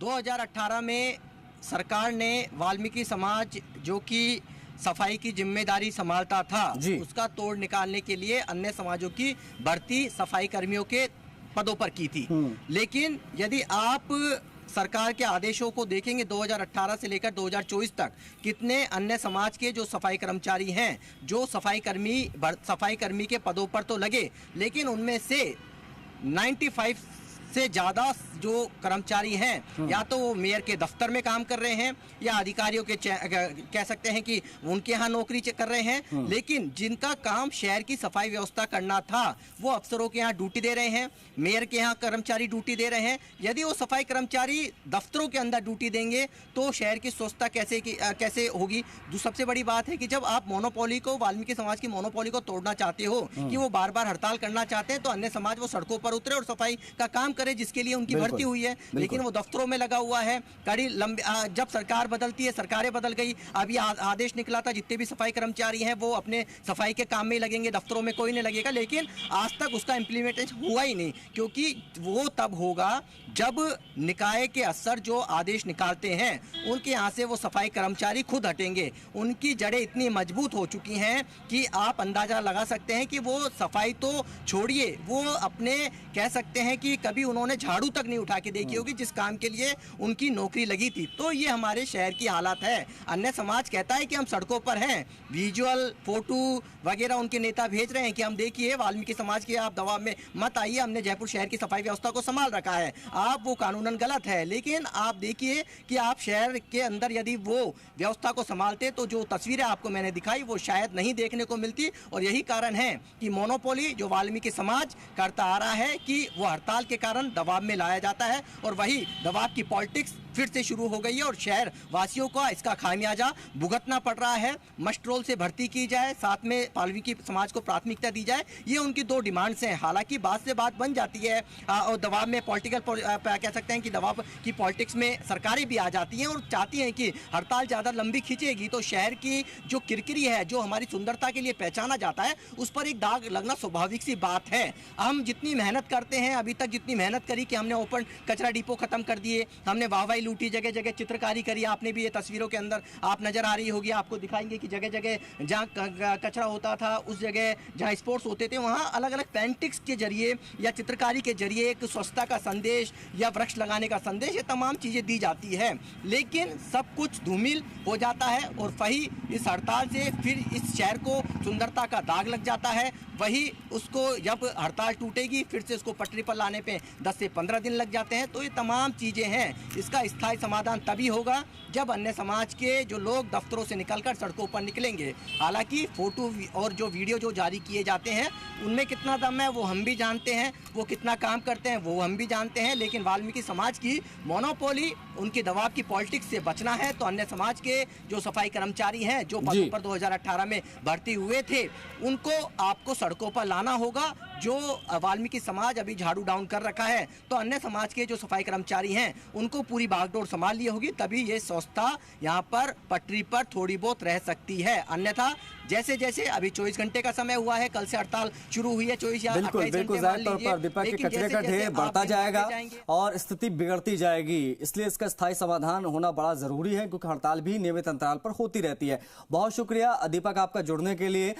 2018 में सरकार ने वाल्मीकि समाज जो कि सफाई की जिम्मेदारी संभालता था उसका तोड़ निकालने के लिए अन्य समाजों की भर्ती सफाई कर्मियों के पदों पर की थी। लेकिन यदि आप सरकार के आदेशों को देखेंगे 2018 से लेकर 2024 तक कितने अन्य समाज के जो सफाई कर्मचारी हैं, जो सफाई कर्मी के पदों पर तो लगे, लेकिन उनमें से 95 से ज़्यादा जो कर्मचारी हैं या तो वो मेयर के दफ्तर में काम कर रहे हैं या अधिकारियों के कह सकते हैं कि उनके यहाँ नौकरी कर रहे हैं, लेकिन जिनका काम शहर की सफाई व्यवस्था करना था वो अफसरों के यहाँ ड्यूटी दे रहे हैं, मेयर के यहाँ कर्मचारी ड्यूटी दे रहे हैं। यदि वो सफाई कर्मचारी दफ्तरों के अंदर ड्यूटी देंगे तो शहर की स्वच्छता कैसे होगी। जो सबसे बड़ी बात है कि जब आप मोनोपोली को, वाल्मीकि समाज की मोनोपोली को तोड़ना चाहते हो कि वो बार बार हड़ताल करना चाहते हैं, तो अन्य समाज वो सड़कों पर उतरे और सफाई का काम करे जिसके लिए उनकी भर्ती हुई है, लेकिन वो दफ्तरों में लगा हुआ है। कड़ी लंबी जब सरकार बदलती है, सरकारें बदल गई, अभी आदेश निकला था जितने भी सफाई कर्मचारी हैं वो अपने सफाई के काम में ही लगेंगे, दफ्तरों में कोई नहीं लगेगा, लेकिन आज तक उसका इम्प्लीमेंटेशन हुआ ही नहीं, क्योंकि वो तब होगा जब निकाय के अफसर जो आदेश निकालते हैं उनके यहाँ से वो सफाई कर्मचारी खुद हटेंगे। उनकी जड़ें इतनी मजबूत हो चुकी हैं कि आप अंदाजा लगा सकते हैं कि वो सफाई तो छोड़िए, वो अपने कह सकते हैं कि कभी उन्होंने झाड़ू तक नहीं उठा के देखी होगी जिस काम के लिए उनकी नौकरी लगी थी। तो ये हमारे शहर की हालत है। अन्य समाज कहता है कि हम सड़कों पर हैं, विजुअल फोटो वगैरह उनके नेता भेज रहे हैं कि हम देखिए वाल्मीकि समाज के आप दबाव में मत आइए, हमने जयपुर शहर की सफाई व्यवस्था को संभाल रखा है, आप वो कानूनन गलत है। लेकिन आप देखिए कि आप शहर के अंदर यदि वो व्यवस्था को संभालते तो जो तस्वीरें आपको मैंने दिखाई वो शायद नहीं देखने को मिलती। और यही कारण है कि मोनोपोली जो वाल्मीकि समाज करता आ रहा है कि वो हड़ताल के कारण दबाव में लाया जाता है और वही दबाव की पॉलिटिक्स फिर से शुरू हो गई है और शहर वासियों को इसका खामियाजा भुगतना पड़ रहा है। मस्ट रोल से भर्ती की जाए, साथ में वाल्मीकि समाज को प्राथमिकता दी जाए, ये उनकी दो डिमांड्स हैं। हालांकि बात से बात बन जाती है और दबाव में पॉलिटिकल कह सकते हैं कि दबाव की पॉलिटिक्स में सरकारें भी आ जाती हैं और चाहती हैं कि हड़ताल ज़्यादा लंबी खींचेगी तो शहर की जो किरकिरी है, जो हमारी सुंदरता के लिए पहचाना जाता है, उस पर एक दाग लगना स्वाभाविक सी बात है। हम जितनी मेहनत करते हैं, अभी तक जितनी मेहनत करी कि हमने ओपन कचरा डिपो खत्म कर दिए, हमने वाहवाही लूटी, जगह जगह चित्रकारी करी, आपने भी ये तस्वीरों के अंदर आप नजर आ रही होगी, आपको दिखाएंगे कि जगह जगह जहाँ कचरा होता था, उस जगह जहाँ स्पोर्ट्स होते थे, वहाँ अलग अलग पेंटिंग्स के जरिए या चित्रकारी के जरिए एक स्वच्छता का संदेश या वृक्ष लगाने का संदेश, ये तमाम चीज़ें दी जाती है। लेकिन सब कुछ धूमिल हो जाता है और वही इस हड़ताल से फिर इस शहर को सुंदरता का दाग लग जाता है। वही उसको जब हड़ताल टूटेगी फिर से उसको पटरी पर लाने पे 10 से 15 दिन लग जाते हैं। तो ये तमाम चीज़ें हैं, इसका स्थायी समाधान तभी होगा जब अन्य समाज के जो लोग दफ्तरों से निकलकर सड़कों पर निकलेंगे। हालांकि फोटो और जो वीडियो जो जारी किए जाते हैं उनमें कितना दम है वो हम भी जानते हैं, वो कितना काम करते हैं वो हम भी जानते हैं, लेकिन वाल्मीकि समाज की मोनोपोली, उनके दबाव की पॉलिटिक्स से बचना है तो अन्य समाज के जो सफाई कर्मचारी हैं जो पदों पर 2018 में भर्ती हुए थे उनको आपको सड़कों पर लाना होगा। जो वाल्मीकि समाज अभी झाड़ू डाउन कर रखा है तो अन्य समाज के जो सफाई कर्मचारी हैं उनको पूरी बागडोर संभाल ली होगी, तभी ये स्वच्छता यहाँ पर पटरी पर थोड़ी बहुत रह सकती है। अन्यथा जैसे जैसे अभी 24 घंटे का समय हुआ है, कल से हड़ताल शुरू हुई है, 24 या 28 घंटे जाहिर तौर पर दीपक के कचरे का ढेर बढ़ता जाएगा और स्थिति बिगड़ती जाएगी, इसलिए इसका स्थायी समाधान होना बड़ा जरूरी है क्योंकि हड़ताल भी नियमित अंतराल पर होती रहती है। बहुत शुक्रिया दीपक आपका जुड़ने के लिए।